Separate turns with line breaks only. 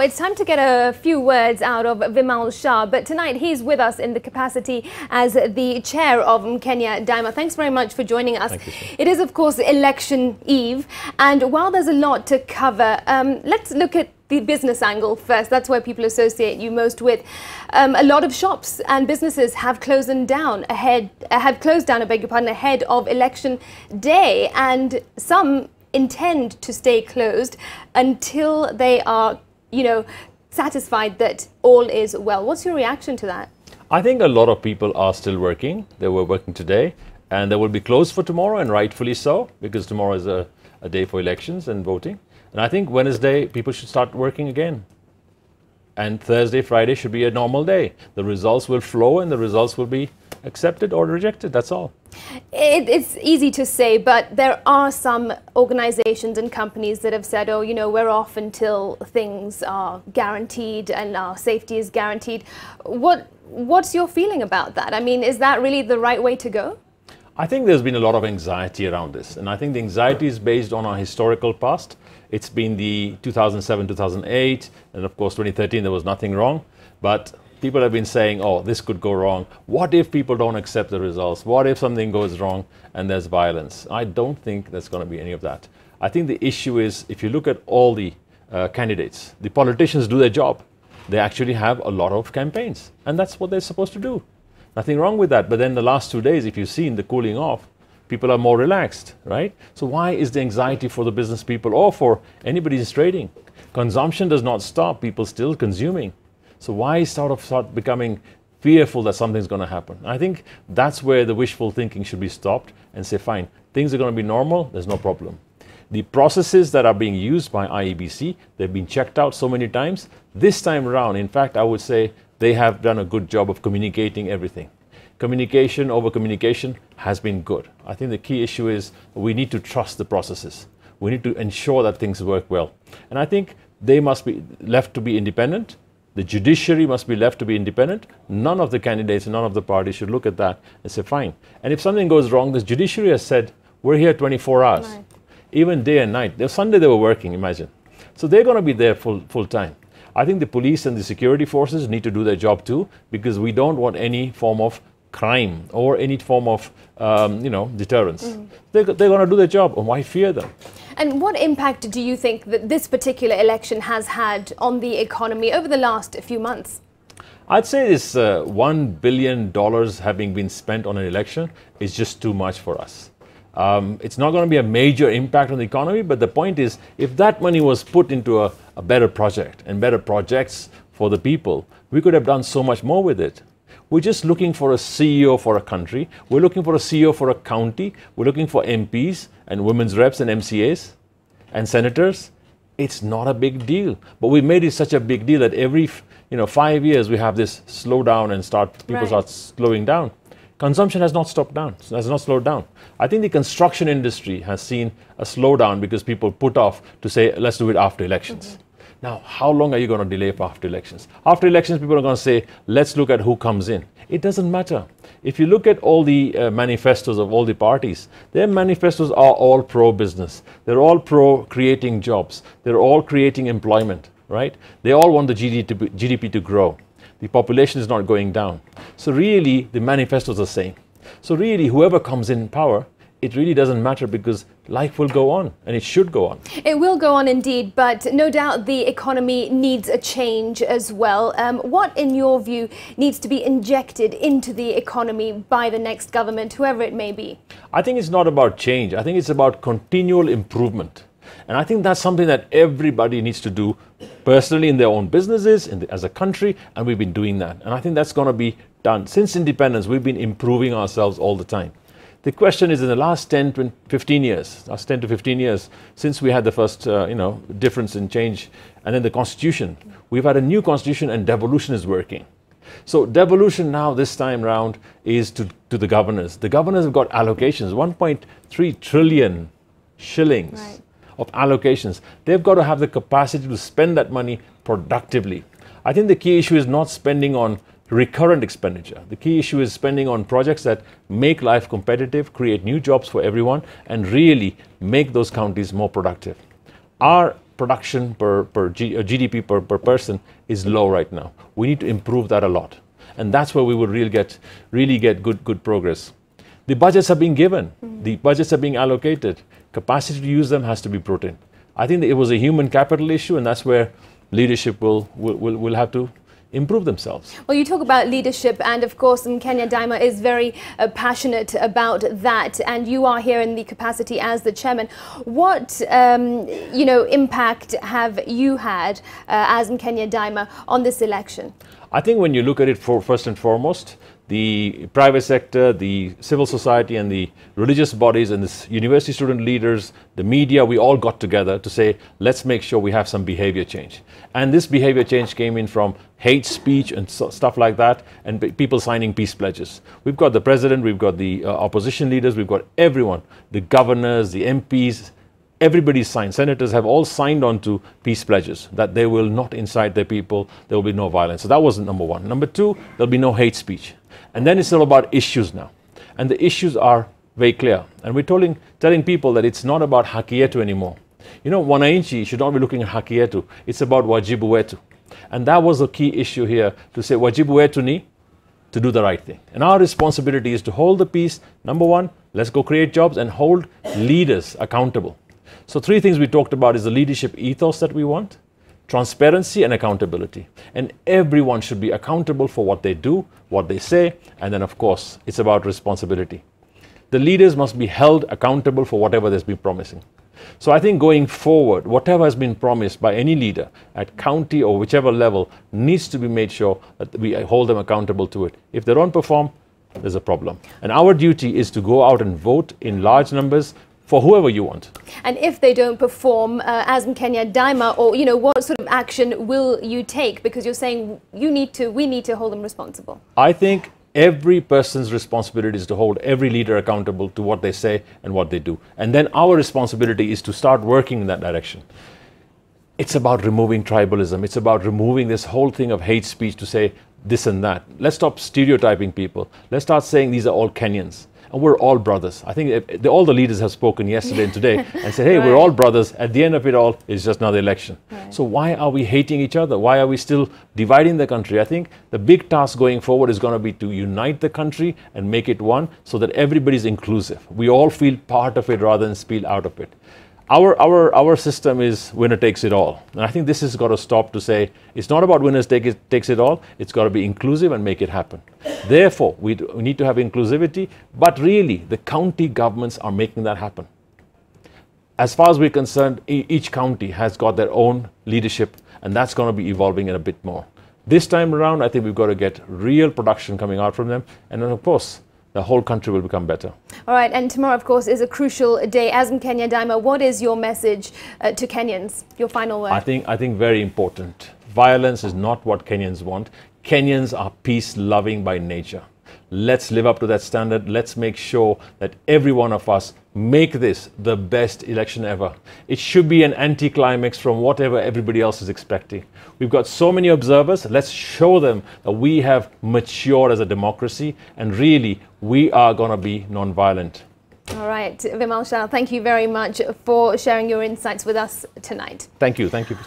it's time to get a few words out of Vimal Shah, but tonight he's with us in the capacity as the chair of Kenya Daima. Thanks very much for joining us.
Thank you, sir.
It is, of course, election eve, and while there's a lot to cover, let's look at the business angle first. That's where people associate you most with. A lot of shops and businesses have closed down ahead of election day, and some intend to stay closed until they are, satisfied that all is well. What's your reaction to that?
I think a lot of people are still working. They were working today, and they will be closed for tomorrow, and rightfully so, because tomorrow is a day for elections and voting. And I think Wednesday, people should start working again. And Thursday, Friday should be a normal day. The results will flow and the results will be accepted or rejected. That's all.
It's easy to say, but there are some organizations and companies that have said, oh, we're off until things are guaranteed and our safety is guaranteed. What's your feeling about that? I mean, is that really the right way to go?
I think there's been a lot of anxiety around this, and I think the anxiety is based on our historical past. It's been the 2007, 2008, and of course 2013 there was nothing wrong, but people have been saying, oh, this could go wrong. What if people don't accept the results? What if something goes wrong and there's violence? I don't think there's going to be any of that. I think the issue is, if you look at all the candidates, the politicians do their job. They actually have a lot of campaigns, and that's what they're supposed to do. Nothing wrong with that. But then the last 2 days, if you've seen the cooling off, people are more relaxed, right? So why is the anxiety for the business people or for anybody who's trading? Consumption does not stop. People still consuming. So why start becoming fearful that something's going to happen? I think that's where the wishful thinking should be stopped and say, fine, things are going to be normal. There's no problem. The processes that are being used by IEBC, they've been checked out so many times. This time around, in fact, I would say they have done a good job of communicating everything. Communication over communication has been good. I think the key issue is we need to trust the processes. We need to ensure that things work well. And I think they must be left to be independent. The judiciary must be left to be independent. None of the candidates and none of the parties should look at that and say, fine. And if something goes wrong, the judiciary has said, we're here 24 hours, right, even day and night. Sunday they were working, imagine. So they're going to be there full time. I think the police and the security forces need to do their job too, because we don't want any form of crime or any form of, deterrence. They're going to do their job, and why fear them?
And what impact do you think that this particular election has had on the economy over the last few months?
I'd say this $1 billion having been spent on an election is just too much for us. It's not going to be a major impact on the economy, but the point is, if that money was put into a better project and better projects for the people, we could have done so much more with it. We're just looking for a CEO for a country. We're looking for a CEO for a county. We're looking for MPs and women's reps and MCAs and senators. It's not a big deal, but we made it such a big deal that every 5 years we have this slowdown and people start slowing down. Consumption has not stopped down, has not slowed down. I think the construction industry has seen a slowdown because people put off to say, let's do it after elections. Now, how long are you going to delay for after elections? After elections, people are going to say, let's look at who comes in. It doesn't matter. If you look at all the manifestos of all the parties, their manifestos are all pro-business. They're all pro-creating jobs. They're all creating employment, right? They all want the GDP to grow. The population is not going down. So really, the manifestos are saying. So really, whoever comes in power, it really doesn't matter, because life will go on, and it should go on.
It will go on indeed, but no doubt the economy needs a change as well. What, in your view, needs to be injected into the economy by the next government, whoever it may be?
I think it's not about change. I think it's about continual improvement. And I think that's something that everybody needs to do personally in their own businesses, as a country, and we've been doing that. And I think that's going to be done. Since independence, we've been improving ourselves all the time. The question is, in the last 10 to 15 years, since we had the first, difference in change, and then the constitution, we've had a new constitution, and devolution is working. So devolution now, this time round, is to the governors. The governors have got allocations, 1.3 trillion shillings. Right. Of allocations. They've got to have the capacity to spend that money productively. I think the key issue is not spending on recurrent expenditure. The key issue is spending on projects that make life competitive, create new jobs for everyone, and really make those counties more productive. Our production per GDP per person is low right now. We need to improve that a lot. And that's where we will really get good progress. The budgets are being given. The budgets are being allocated. Capacity to use them has to be brought in. I think that it was a human capital issue, and that's where leadership will have to improve themselves.
Well, you talk about leadership, and of course Kenya Daima is very passionate about that, and you are here in the capacity as the chairman. What impact have you had as Kenya Daima on this election?
I think when you look at it first and foremost, the private sector, the civil society and the religious bodies and the university student leaders, the media, we all got together to say, let's make sure we have some behavior change. And this behavior change came in from hate speech and stuff like that, and people signing peace pledges. We've got the president, we've got the opposition leaders, we've got everyone, the governors, the MPs, everybody's signed. Senators have all signed on to peace pledges that they will not incite their people, there will be no violence. So that was number one. Number two, there'll be no hate speech. And then it's all about issues now. And the issues are very clear. And we're telling people that it's not about haki yetu anymore. You know, wananchi should not be looking at haki yetu. It's about wajibu wetu. And that was the key issue here, to say wajibu wetu ni to do the right thing. And our responsibility is to hold the peace. Number one, let's go create jobs and hold leaders accountable. So three things we talked about is the leadership ethos that we want, transparency and accountability. And everyone should be accountable for what they do, what they say, and then of course, it's about responsibility. The leaders must be held accountable for whatever they've been promising. So I think going forward, whatever has been promised by any leader at county or whichever level needs to be made sure that we hold them accountable to it. If they don't perform, there's a problem. And our duty is to go out and vote in large numbers for whoever you want.
And if they don't perform, as Kenya Daima, or what sort of action will you take? Because you're saying we need to hold them responsible.
I think every person's responsibility is to hold every leader accountable to what they say and what they do. And then our responsibility is to start working in that direction. It's about removing tribalism. It's about removing this whole thing of hate speech to say this and that. Let's stop stereotyping people. Let's start saying these are all Kenyans. And we're all brothers. I think all the leaders have spoken yesterday and today and said, hey, we're all brothers. At the end of it all, it's just another election. Right. So why are we hating each other? Why are we still dividing the country? I think the big task going forward is going to be to unite the country and make it one so that everybody's inclusive. We all feel part of it rather than feel out of it. Our system is winner takes it all. And I think this has got to stop to say, it's not about winners takes it all, it's got to be inclusive and make it happen. Therefore, we need to have inclusivity, but really, the county governments are making that happen. As far as we're concerned, each county has got their own leadership, and that's going to be evolving in a bit more. This time around, I think we've got to get real production coming out from them, and then of course, the whole country will become better.
All right, and tomorrow, of course, is a crucial day. As Kenya Daima, what is your message to Kenyans? Your final word?
I think very important. Violence is not what Kenyans want. Kenyans are peace-loving by nature. Let's live up to that standard. Let's make sure that every one of us make this the best election ever. It should be an anti-climax from whatever everybody else is expecting. We've got so many observers. Let's show them that we have matured as a democracy and really we are going to be non-violent.
All right, Vimal Shah, thank you very much for sharing your insights with us tonight.
Thank you. Thank you.